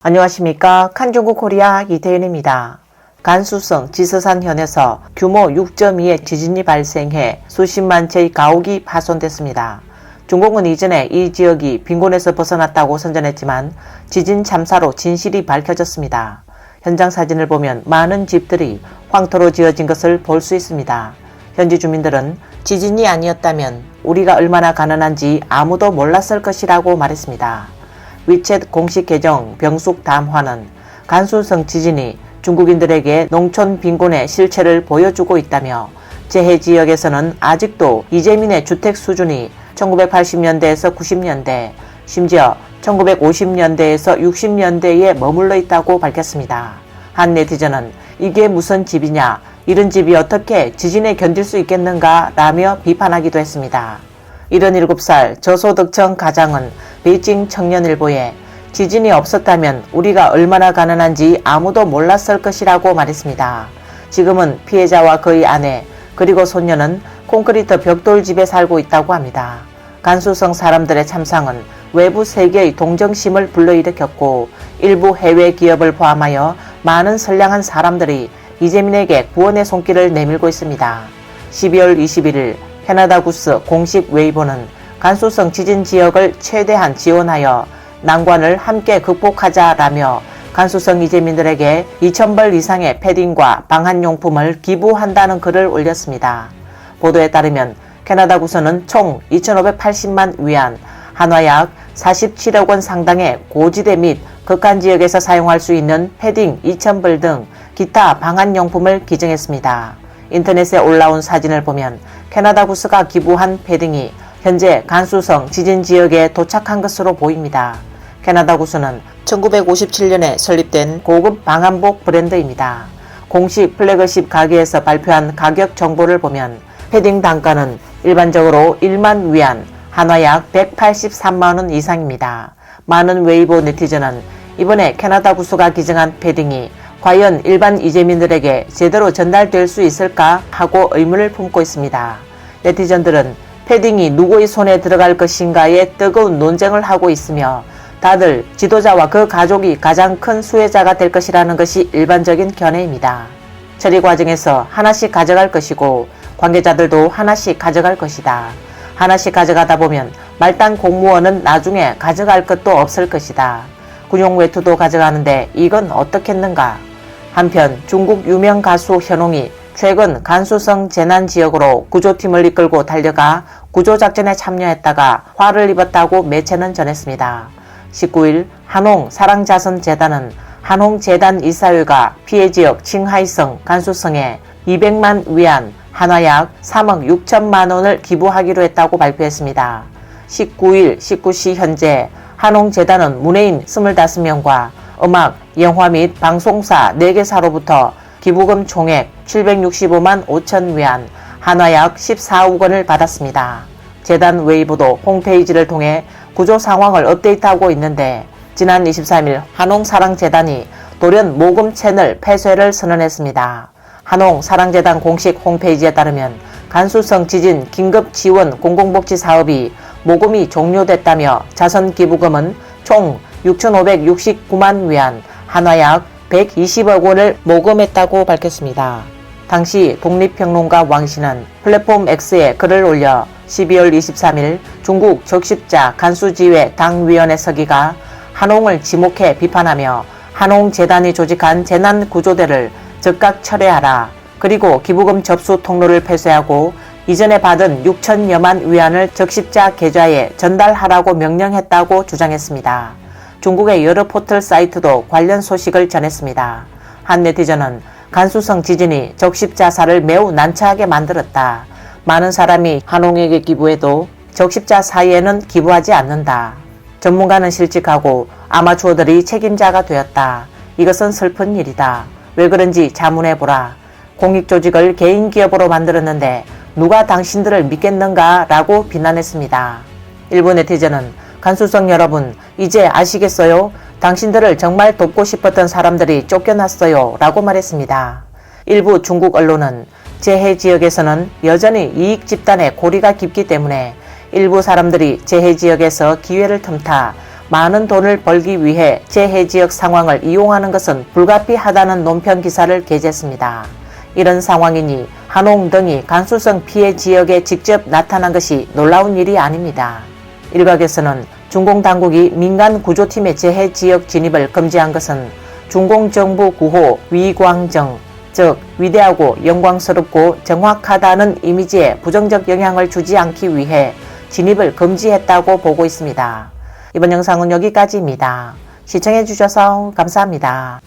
안녕하십니까. 칸중국 코리아 이태윤입니다. 간수성 지서산현에서 규모 6.2의 지진이 발생해 수십만 채의 가옥이 파손됐습니다. 중국은 이전에 이 지역이 빈곤에서 벗어났다고 선전했지만 지진 참사로 진실이 밝혀졌습니다. 현장 사진을 보면 많은 집들이 황토로 지어진 것을 볼 수 있습니다. 현지 주민들은 지진이 아니었다면 우리가 얼마나 가난한지 아무도 몰랐을 것이라고 말했습니다. 위챗 공식 계정 병숙담화는 간수성 지진이 중국인들에게 농촌 빈곤의 실체를 보여주고 있다며 재해 지역에서는 아직도 이재민의 주택 수준이 1980년대에서 90년대, 심지어 1950년대에서 60년대에 머물러 있다고 밝혔습니다. 한 네티즌은 이게 무슨 집이냐, 이런 집이 어떻게 지진에 견딜 수 있겠는가 라며 비판하기도 했습니다. 77살 저소득층 가장은 베이징 청년일보에 지진이 없었다면 우리가 얼마나 가난한지 아무도 몰랐을 것이라고 말했습니다. 지금은 피해자와 그의 아내 그리고 손녀는 콘크리트 벽돌집에 살고 있다고 합니다. 간수성 사람들의 참상은 외부 세계의 동정심을 불러일으켰고 일부 해외 기업을 포함하여 많은 선량한 사람들이 이재민에게 구원의 손길을 내밀고 있습니다. 12월 21일 캐나다 구스 공식 웨이보는 간수성 지진 지역을 최대한 지원하여 난관을 함께 극복하자라며 간수성 이재민들에게 2,000벌 이상의 패딩과 방한용품을 기부한다는 글을 올렸습니다. 보도에 따르면 캐나다 구스는 총 2,580만 위안, 한화약 47억 원 상당의 고지대 및 극한 지역에서 사용할 수 있는 패딩 2,000벌 등 기타 방한용품을 기증했습니다. 인터넷에 올라온 사진을 보면 캐나다 구스가 기부한 패딩이 현재 간수성 지진 지역에 도착한 것으로 보입니다. 캐나다 구스는 1957년에 설립된 고급 방한복 브랜드입니다. 공식 플래그십 가게에서 발표한 가격 정보를 보면 패딩 단가는 일반적으로 1만 위안, 한화약 183만원 이상입니다. 많은 웨이보 네티즌은 이번에 캐나다 구스가 기증한 패딩이 과연 일반 이재민들에게 제대로 전달될 수 있을까 하고 의문을 품고 있습니다. 네티즌들은 패딩이 누구의 손에 들어갈 것인가에 뜨거운 논쟁을 하고 있으며 다들 지도자와 그 가족이 가장 큰 수혜자가 될 것이라는 것이 일반적인 견해입니다. 처리 과정에서 하나씩 가져갈 것이고 관계자들도 하나씩 가져갈 것이다. 하나씩 가져가다 보면 말단 공무원은 나중에 가져갈 것도 없을 것이다. 군용 외투도 가져가는데 이건 어떻겠는가. 한편 중국 유명 가수 현홍이 최근 간수성 재난지역으로 구조팀을 이끌고 달려가 구조작전에 참여했다가 화를 입었다고 매체는 전했습니다. 19일 한홍사랑자선재단은 한홍재단 이사회가 피해지역 칭하이성 간수성에 200만 위안, 한화약 3억 6천만 원을 기부하기로 했다고 발표했습니다. 19일 19시 현재 한홍재단은 문예인 25명과 음악, 영화 및 방송사 4개사로부터 기부금 총액 765만 5천 위안, 한화약 14억 원을 받았습니다. 재단 웨이보도 홈페이지를 통해 구조 상황을 업데이트하고 있는데 지난 23일 한홍사랑재단이 돌연 모금 채널 폐쇄를 선언했습니다. 한홍사랑재단 공식 홈페이지에 따르면 간수성 지진 긴급 지원 공공복지 사업이 모금이 종료됐다며 자선 기부금은 총 6,569만 위안, 한화약 120억 원을 모금했다고 밝혔습니다. 당시 독립평론가 왕신은 플랫폼 X에 글을 올려 12월 23일 중국 적십자 간수지회 당위원회 서기가 한홍을 지목해 비판하며 한홍재단이 조직한 재난구조대를 즉각 철회하라. 그리고 기부금 접수 통로를 폐쇄하고 이전에 받은 6천여만 위안을 적십자 계좌에 전달하라고 명령했다고 주장했습니다. 중국의 여러 포털 사이트도 관련 소식을 전했습니다. 한 네티즌은 간수성 지진이 적십자사를 매우 난처하게 만들었다. 많은 사람이 한홍에게 기부해도 적십자사에는 기부하지 않는다. 전문가는 실직하고 아마추어들이 책임자가 되었다. 이것은 슬픈 일이다. 왜 그런지 자문해보라. 공익조직을 개인기업으로 만들었는데 누가 당신들을 믿겠는가 라고 비난했습니다. 일부 네티즌은 간수성 여러분 이제 아시겠어요? 당신들을 정말 돕고 싶었던 사람들이 쫓겨났어요 라고 말했습니다. 일부 중국 언론은 재해 지역에서는 여전히 이익 집단의 고리가 깊기 때문에 일부 사람들이 재해 지역에서 기회를 틈타 많은 돈을 벌기 위해 재해지역 상황을 이용하는 것은 불가피하다는 논평 기사를 게재했습니다. 이런 상황이니 한홍 등이 간수성 피해 지역에 직접 나타난 것이 놀라운 일이 아닙니다. 일각에서는 중공 당국이 민간 구조팀의 재해 지역 진입을 금지한 것은 중공 정부 구호 위광정, 즉 위대하고 영광스럽고 정확하다는 이미지에 부정적 영향을 주지 않기 위해 진입을 금지했다고 보고 있습니다. 이번 영상은 여기까지입니다. 시청해주셔서 감사합니다.